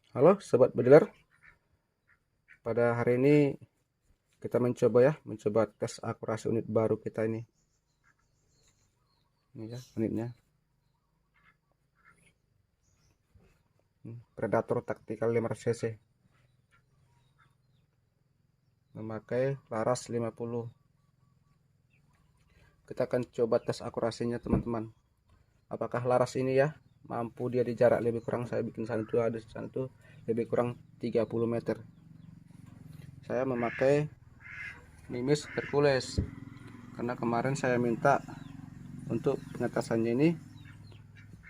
Halo sobat bediler, pada hari ini kita mencoba tes akurasi unit baru kita ini ya unitnya. Predator Tactical 500 cc memakai laras 50. Kita akan coba tes akurasinya teman-teman, apakah laras ini ya mampu dia di jarak lebih kurang, saya bikin sana tuh ada sana tuh lebih kurang 30 meter. Saya memakai Mimis Hercules karena kemarin saya minta untuk pengetasannya ini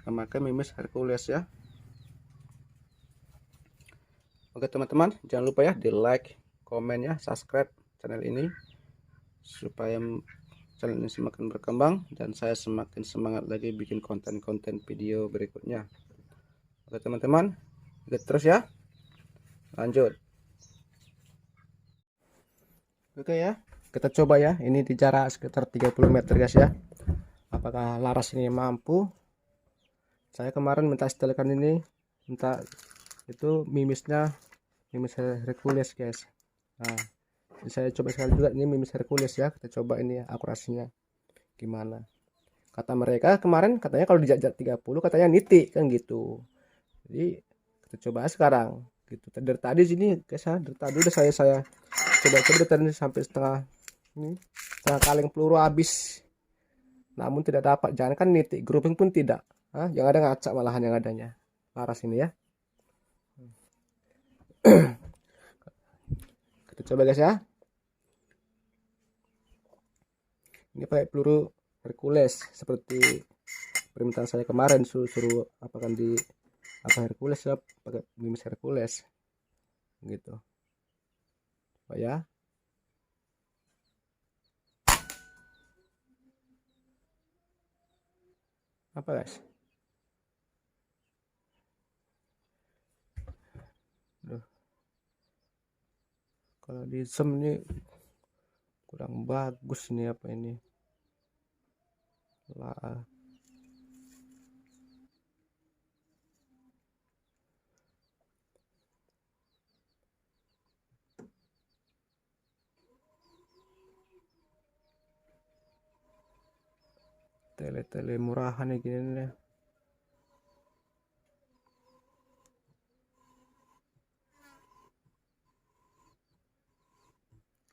memakai Mimis Hercules ya. Oke teman-teman, jangan lupa ya di like, komen ya, subscribe channel ini supaya channel ini semakin berkembang dan saya semakin semangat lagi bikin konten-konten video berikutnya. Oke teman-teman, ikut terus ya, lanjut. Oke ya, kita coba ya, ini di jarak sekitar 30 meter guys ya, apakah laras ini mampu. Saya kemarin minta setelkan ini, minta itu mimisnya, Mimis Hercules guys. Nah, saya coba sekali juga ini Mimis Hercules ya, kita coba ini ya, akurasinya gimana. Kata mereka kemarin katanya kalau di jajak 30 katanya nitik kan gitu. Jadi kita coba sekarang gitu. Dari tadi sini guys ya, dari tadi udah saya coba-coba dari tadi sampai setengah kaleng peluru habis. Namun tidak dapat, jangan kan nitik, grouping pun tidak. Yang ada ngacak malahan yang adanya. Laras ini ya. Kita coba guys ya. Ini pakai peluru Hercules seperti permintaan saya kemarin, suruh apakan di apa Hercules ya, pakai Mimis Hercules gitu. Coba ya. Apa guys? Duh. Kalau di zoom ini kurang bagus ini apa ini lah. Tele murahan nih gini nih.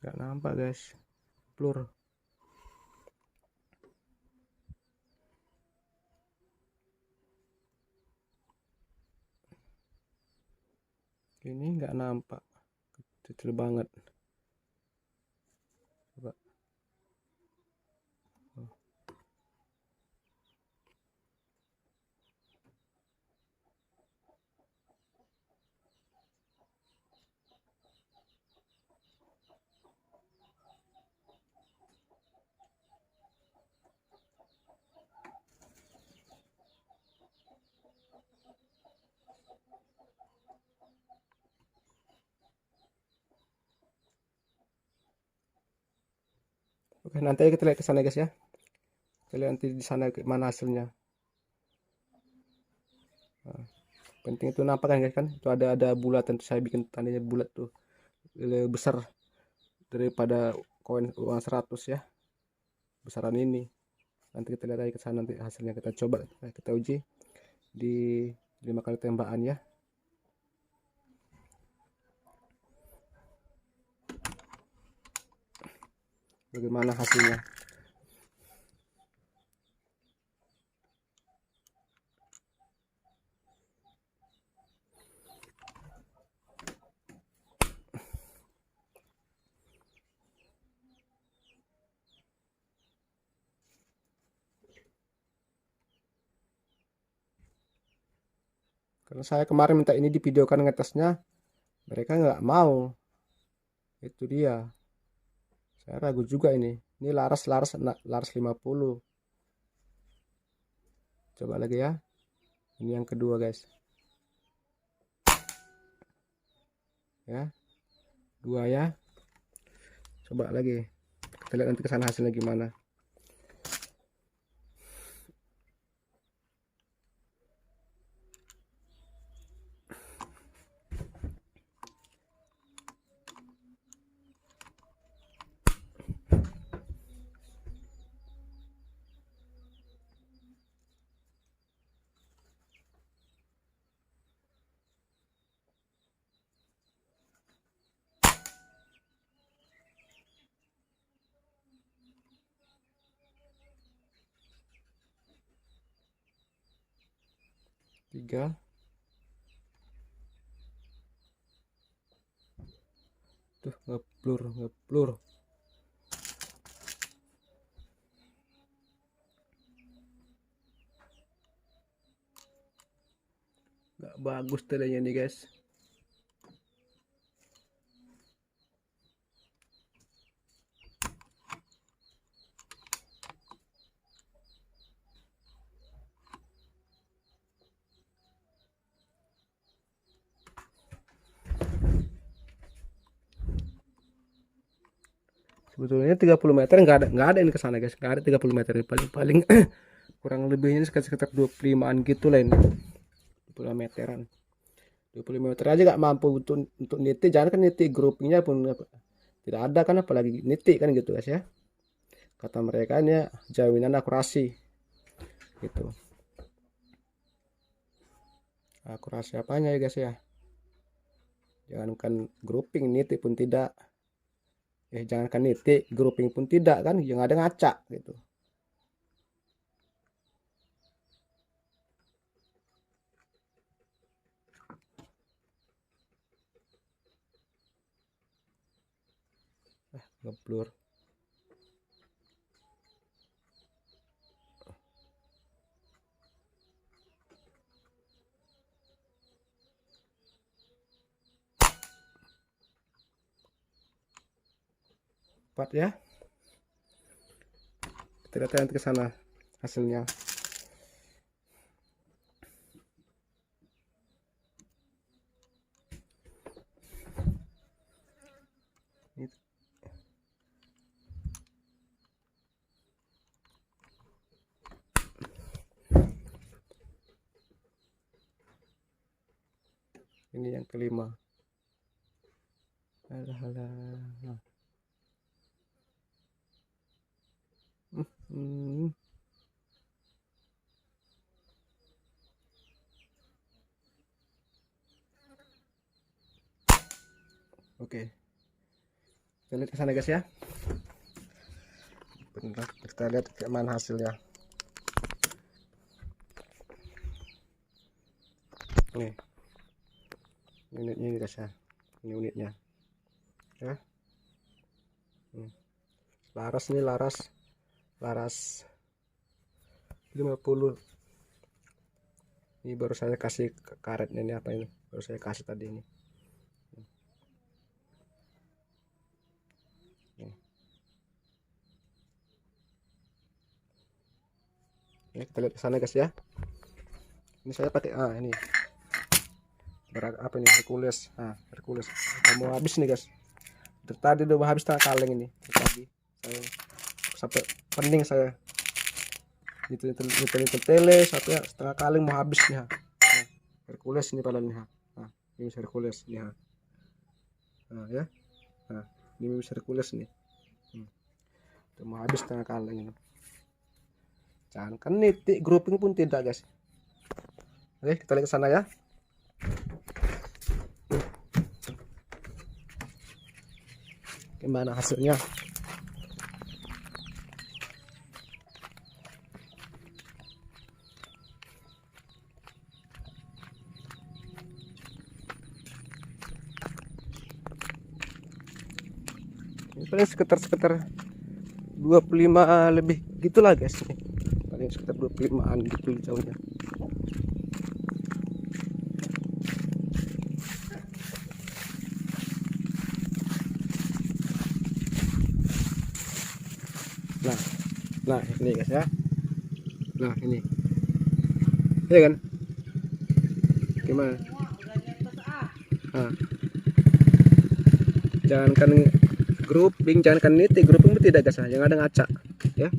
Gak nampak guys, blur. Ini nggak nampak, kecil banget. Coba. Oke, nanti kita lihat ke sana guys ya. Kita lihat nanti di sana gimana hasilnya. Nah, penting itu nampak kan guys, kan itu ada bulatan tuh, saya bikin tandanya bulat tuh, lebih besar daripada koin uang 100 ya, besaran ini. Nanti kita lihat lagi ke sana, nanti hasilnya kita coba, kita uji di 5 kali tembakan ya. Bagaimana hasilnya. Karena saya kemarin minta ini divideokan ngetesnya, mereka nggak mau. Itu dia, saya ragu juga ini laras 50. Coba lagi ya, ini yang kedua guys ya, dua ya. Coba lagi, kita lihat nanti kesana hasilnya gimana. 3. Tuh, ngeblur. Nggak bagus tadinya nih guys. Sebetulnya 30 meter nggak ada ini ke sana guys, nggak ada 30 meter, paling kurang lebihnya sekitar 25an gitu lah ini. 20 meteran, 25 meter aja nggak mampu untuk nitik, jangan kan nitik groupingnya pun tidak ada kan, apalagi nitik kan gitu guys ya. Kata mereka ini ya, jaminan akurasi gitu. Akurasi apanya ya guys ya, jangankan grouping, nitik pun tidak. Jangankan nitik, grouping pun tidak kan, yang ada ngacak gitu. Ngeblur. Cepat ya. Kita lihat nanti ke sana hasilnya. Ini yang kelima. Alah. Oke. Kita lihat ke sana guys ya. Bentar, kita lihat kayak mana hasilnya. Nih. Unitnya ini guys ya. Ini unitnya. Ya. Laras nih, laras 50. Ini baru saya kasih karetnya, ini apa ini? Baru saya kasih tadi ini. Ini kita lihat ke sana guys ya. Ini saya pakai ini. Apa ini? Hercules. Hercules. Mau habis nih guys. Tadi udah habis setengah kaleng ini. Tadi saya sampai pening saya. Itu tele setengah kaleng mau habis nih. Hercules ini padahal nih. Ini Hercules nih. Ya. Ini Hercules nih. Udah mau habis setengah kaleng ini. Jangan kan nitik, grouping pun tidak guys. Oke, kita lihat ke sana ya. Gimana hasilnya? Ini paling sekitar 25 lebih gitulah guys. Paling sekitar 25an gitu jauhnya. Nah ini guys ya. Nah ini ya kan, gimana? Jangankan grouping, jangankan nitik, grouping pun tidak guys, yang ada ngacak ya.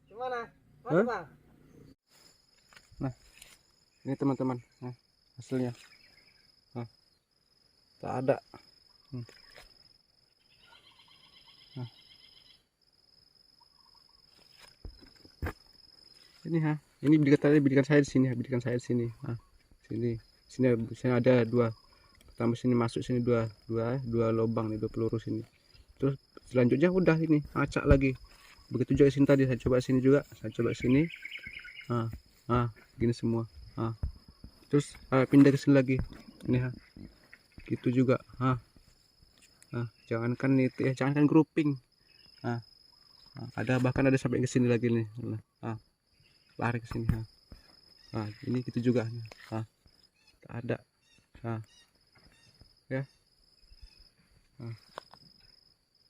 Gimana? Nah ini teman-teman, hasilnya tak ada. Ini bidikan saya di sini, sini ada dua, pertama sini masuk sini dua lubang nih, 2 peluru sini, terus selanjutnya udah ini acak lagi Begitu juga sini tadi, saya coba sini juga, saya coba sini. Gini semua. Terus pindah ke sini lagi. Ini gitu juga. Jangankan itu ya, jangankan grouping. Ada bahkan ada sampai ke sini lagi nih. Lari ke sini. Ini gitu juga. Ada. Ya.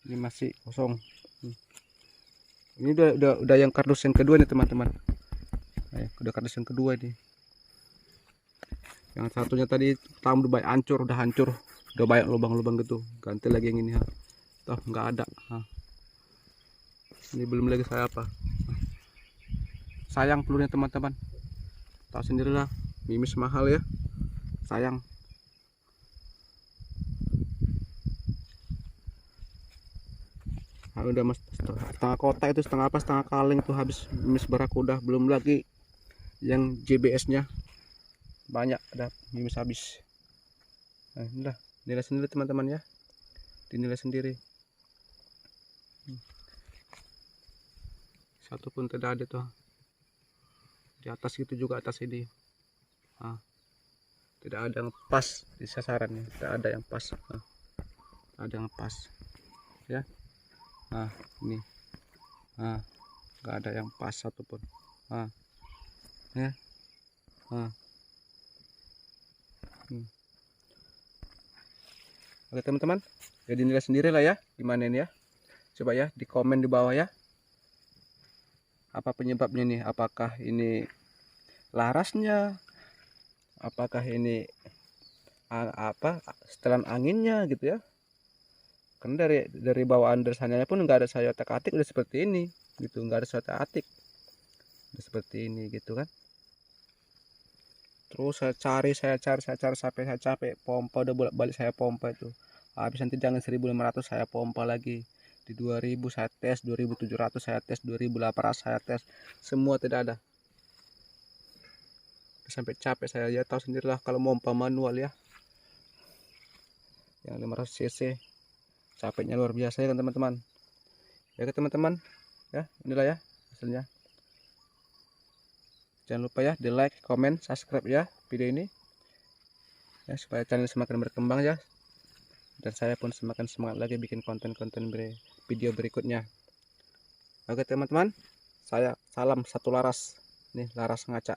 Ini masih kosong. Ini udah yang kardus yang kedua nih teman-teman. Udah kardus yang kedua nih. Yang satunya tadi pertama udah hancur, udah banyak lubang-lubang gitu. Ganti lagi yang ini. Toh nggak ada. Ini belum lagi saya apa. Sayang pelurunya teman-teman. Tahu sendirilah, mimis mahal ya. Sayang. Udah mas, setengah kotak itu, setengah kaleng tuh habis mimis barakuda. Belum lagi yang JBS nya banyak, ada mimis habis. Inilah, nilai sendiri teman-teman ya, dinilai sendiri. Satu pun tidak ada tuh. Di atas itu juga, atas ini tidak ada yang pas di sasarannya, tidak ada yang pas. Ada yang pas ya. Ini nggak ada yang pas satupun. Ya. Oke teman-teman, jadi nilai sendiri lah ya, gimana ini ya. Coba ya di komen di bawah ya, apa penyebabnya nih. Apakah ini larasnya, apakah ini setelan anginnya gitu ya. Karena dari bawaan dari sananya pun nggak ada saya otak-atik, udah seperti ini gitu, nggak ada saya otak-atik, udah seperti ini gitu kan. Terus saya cari sampai saya capek pompa, udah bolak-balik saya pompa itu. Habis nanti jangan 1500 saya pompa lagi, di 2000 saya tes, 2700 saya tes, 2800 saya tes, semua tidak ada. Sampai capek saya, ya tahu sendirilah kalau pompa manual ya, yang 500 cc capeknya luar biasa ya kan teman-teman. Ya kan teman-teman ya, inilah ya hasilnya. Jangan lupa ya di like, comment, subscribe ya video ini ya, supaya channel semakin berkembang ya, dan saya pun semakin semangat lagi bikin konten-konten video berikutnya. Oke teman-teman, saya salam satu laras nih, laras ngaca.